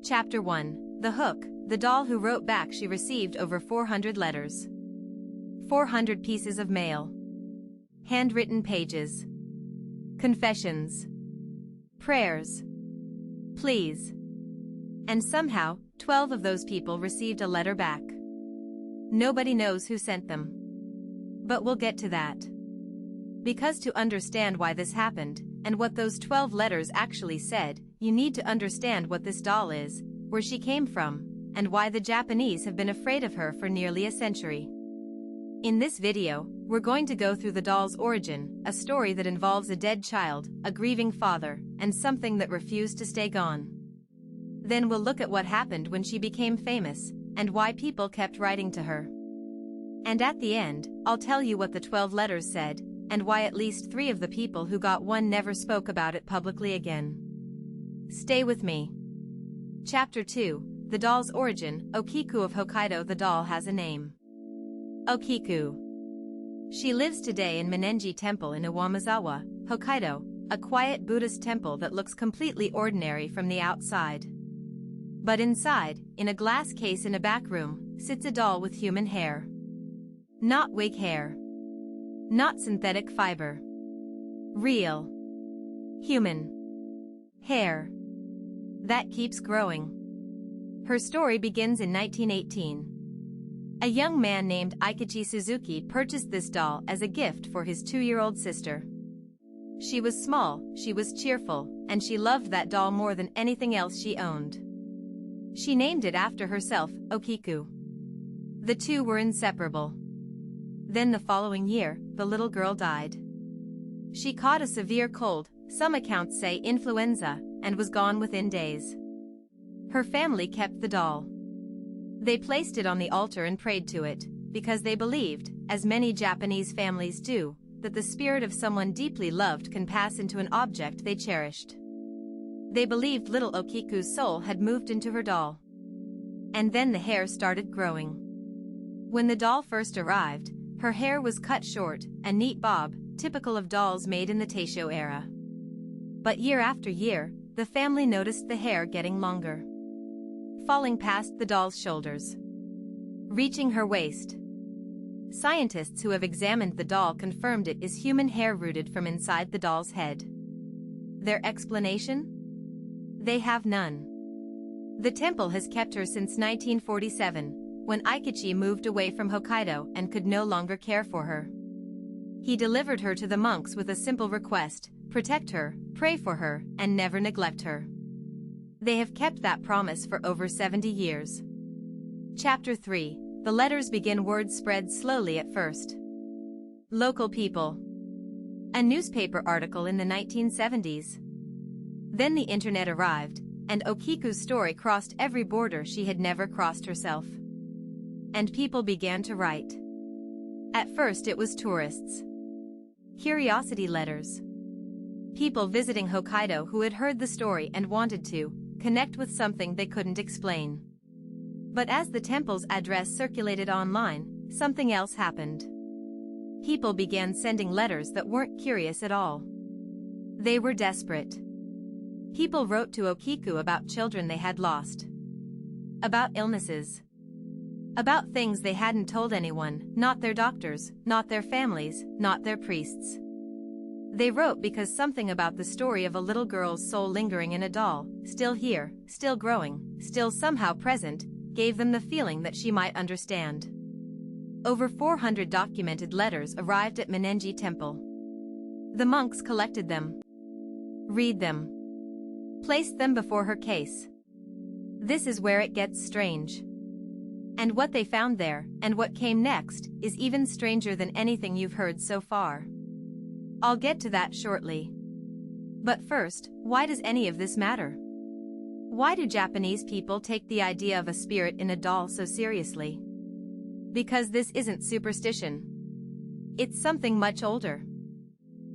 Chapter 1. The Hook, the doll who wrote back she received over 400 letters. 400 pieces of mail. Handwritten pages. Confessions. Prayers. Pleas. And somehow, 12 of those people received a letter back. Nobody knows who sent them. But we'll get to that. Because to understand why this happened, and what those 12 letters actually said, you need to understand what this doll is, where she came from, and why the Japanese have been afraid of her for nearly a century. In this video, we're going to go through the doll's origin, a story that involves a dead child, a grieving father, and something that refused to stay gone. Then we'll look at what happened when she became famous, and why people kept writing to her. And at the end, I'll tell you what the 12 letters said, and why at least 3 of the people who got one never spoke about it publicly again. Stay with me. Chapter 2, The Doll's Origin. Okiku of Hokkaido. The doll has a name. Okiku. She lives today in Menenji Temple in Iwamizawa, Hokkaido, a quiet Buddhist temple that looks completely ordinary from the outside. But inside, in a glass case in a back room, sits a doll with human hair. Not wig hair. Not synthetic fiber. Real. Human. Hair. That keeps growing. Her story begins in 1918. A young man named Eikichi Suzuki purchased this doll as a gift for his 2-year-old sister. She was small, she was cheerful, and she loved that doll more than anything else she owned. She named it after herself, Okiku. The two were inseparable. Then the following year, the little girl died. She caught a severe cold, some accounts say influenza, and was gone within days. Her family kept the doll. They placed it on the altar and prayed to it, because they believed, as many Japanese families do, that the spirit of someone deeply loved can pass into an object they cherished. They believed little Okiku's soul had moved into her doll. And then the hair started growing. When the doll first arrived, her hair was cut short, a neat bob, typical of dolls made in the Taisho era. But year after year, the family noticed the hair getting longer, falling past the doll's shoulders, reaching her waist. Scientists who have examined the doll confirmed it is human hair rooted from inside the doll's head. Their explanation? They have none. The temple has kept her since 1947, when Eikichi moved away from Hokkaido and could no longer care for her. He delivered her to the monks with a simple request: protect her, pray for her, and never neglect her. They have kept that promise for over 70 years. Chapter 3. The letters begin. Words spread slowly at first. Local people. A newspaper article in the 1970s. Then the internet arrived, and Okiku's story crossed every border she had never crossed herself. And people began to write. At first it was tourists. Curiosity letters. People visiting Hokkaido who had heard the story and wanted to connect with something they couldn't explain. But as the temple's address circulated online, something else happened. People began sending letters that weren't curious at all. They were desperate. People wrote to Okiku about children they had lost. About illnesses. About things they hadn't told anyone, not their doctors, not their families, not their priests. They wrote because something about the story of a little girl's soul lingering in a doll, still here, still growing, still somehow present, gave them the feeling that she might understand. Over 400 documented letters arrived at Menenji Temple. The monks collected them, read them, placed them before her case. This is where it gets strange. And what they found there, and what came next, is even stranger than anything you've heard so far. I'll get to that shortly. But first, why does any of this matter? Why do Japanese people take the idea of a spirit in a doll so seriously? Because this isn't superstition. It's something much older.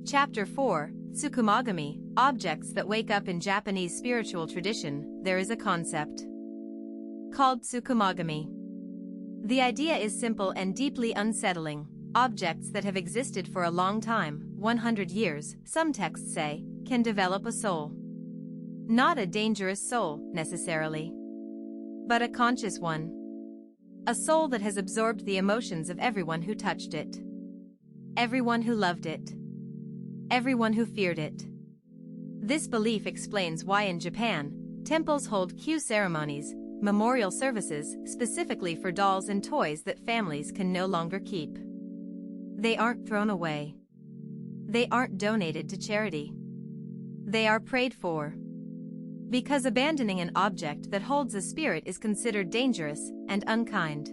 Chapter 4, Tsukumogami, Objects that Wake Up. In Japanese spiritual tradition, there is a concept called Tsukumogami. The idea is simple and deeply unsettling. Objects that have existed for a long time, 100 years, some texts say, can develop a soul. Not a dangerous soul, necessarily. but a conscious one. A soul that has absorbed the emotions of everyone who touched it. Everyone who loved it. Everyone who feared it. This belief explains why in Japan, temples hold Q ceremonies, memorial services, specifically for dolls and toys that families can no longer keep. They aren't thrown away. They aren't donated to charity. They are prayed for. Because abandoning an object that holds a spirit is considered dangerous and unkind.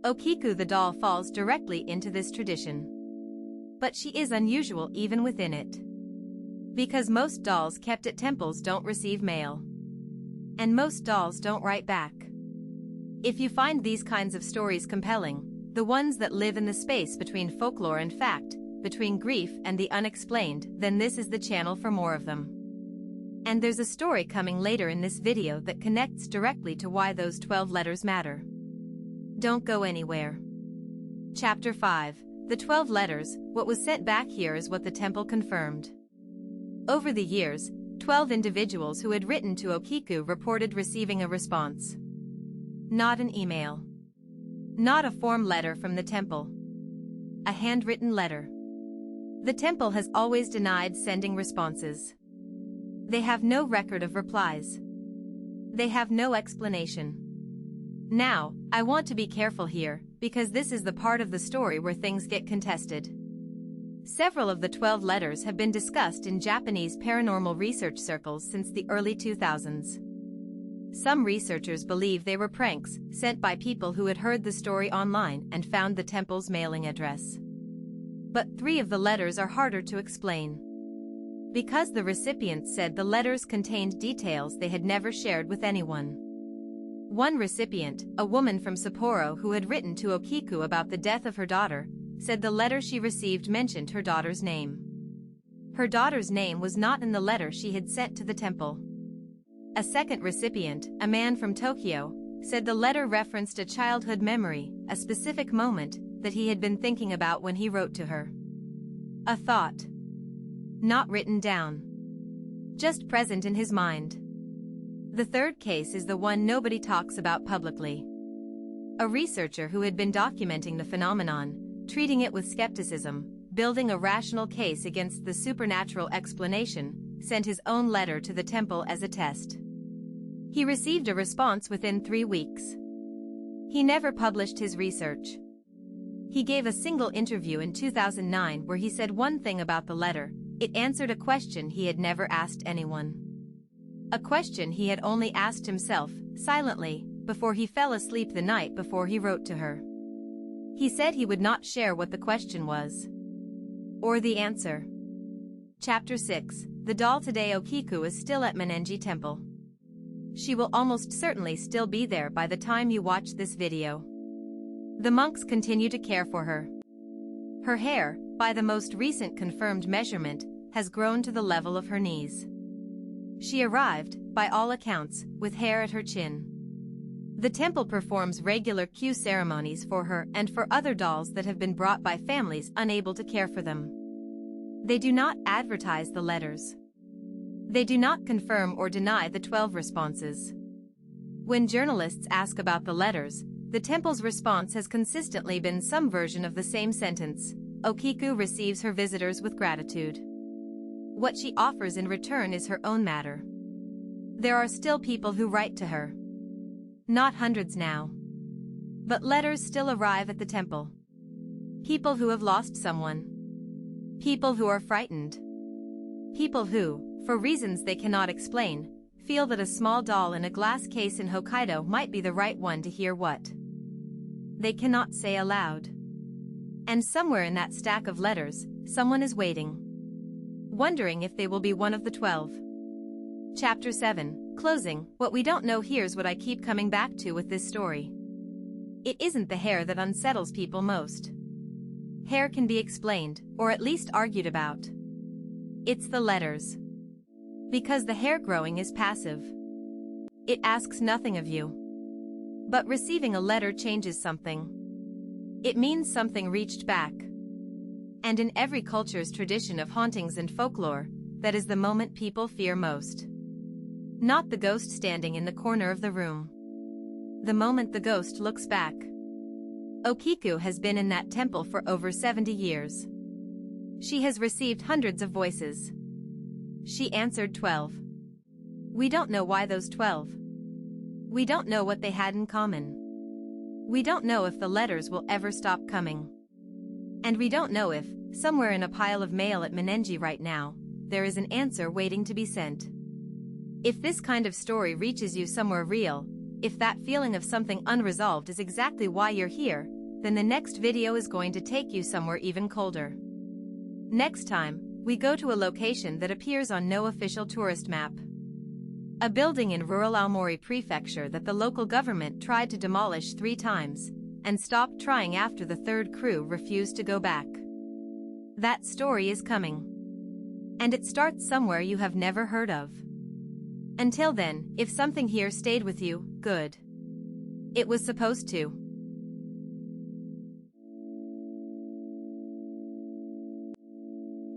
Okiku the doll falls directly into this tradition. But she is unusual even within it. Because most dolls kept at temples don't receive mail. And most dolls don't write back. If you find these kinds of stories compelling, the ones that live in the space between folklore and fact, between grief and the unexplained, then this is the channel for more of them. And there's a story coming later in this video that connects directly to why those 12 letters matter. Don't go anywhere. Chapter 5. The 12 letters, what was sent back here is what the temple confirmed. Over the years, 12 individuals who had written to Okiku reported receiving a response. Not an email. Not a form letter from the temple. A handwritten letter. The temple has always denied sending responses. They have no record of replies. They have no explanation. Now, I want to be careful here, because this is the part of the story where things get contested. Several of the 12 letters have been discussed in Japanese paranormal research circles since the early 2000s. Some researchers believe they were pranks sent by people who had heard the story online and found the temple's mailing address. But 3 of the letters are harder to explain. Because the recipients said the letters contained details they had never shared with anyone. One recipient, a woman from Sapporo who had written to Okiku about the death of her daughter, said the letter she received mentioned her daughter's name. Her daughter's name was not in the letter she had sent to the temple. A second recipient, a man from Tokyo, said the letter referenced a childhood memory, a specific moment that he had been thinking about when he wrote to her. A thought. Not written down. Just present in his mind. The third case is the one nobody talks about publicly. A researcher who had been documenting the phenomenon, treating it with skepticism, building a rational case against the supernatural explanation, sent his own letter to the temple as a test. He received a response within 3 weeks. He never published his research. He gave a single interview in 2009 where he said one thing about the letter: it answered a question he had never asked anyone. A question he had only asked himself, silently, before he fell asleep the night before he wrote to her. He said he would not share what the question was. Or the answer. Chapter 6. The doll today. Okiku is still at Menenji Temple. She will almost certainly still be there by the time you watch this video. The monks continue to care for her. Her hair, by the most recent confirmed measurement, has grown to the level of her knees. She arrived, by all accounts, with hair at her chin. The temple performs regular Q ceremonies for her and for other dolls that have been brought by families unable to care for them. They do not advertise the letters. They do not confirm or deny the 12 responses. When journalists ask about the letters, the temple's response has consistently been some version of the same sentence: Okiku receives her visitors with gratitude. What she offers in return is her own matter. There are still people who write to her. Not hundreds now. But letters still arrive at the temple. People who have lost someone. People who are frightened. People who, for reasons they cannot explain, feel that a small doll in a glass case in Hokkaido might be the right one to hear what they cannot say aloud. And somewhere in that stack of letters, someone is waiting. Wondering if they will be one of the 12. Chapter 7. Closing. What we don't know. Here's what I keep coming back to with this story. It isn't the hair that unsettles people most. Hair can be explained, or at least argued about. It's the letters. Because the hair growing is passive. It asks nothing of you. But receiving a letter changes something. It means something reached back. And in every culture's tradition of hauntings and folklore, that is the moment people fear most. Not the ghost standing in the corner of the room. the moment the ghost looks back. Okiku has been in that temple for over 70 years. She has received hundreds of voices. She answered 12. We don't know why those 12. We don't know what they had in common. We don't know if the letters will ever stop coming. And we don't know if, somewhere in a pile of mail at Menenji right now, there is an answer waiting to be sent. If this kind of story reaches you somewhere real, if that feeling of something unresolved is exactly why you're here, then the next video is going to take you somewhere even colder. Next time, we go to a location that appears on no official tourist map. A building in rural Aomori Prefecture that the local government tried to demolish 3 times, and stopped trying after the third crew refused to go back. That story is coming. And it starts somewhere you have never heard of. Until then, if something here stayed with you, good. It was supposed to.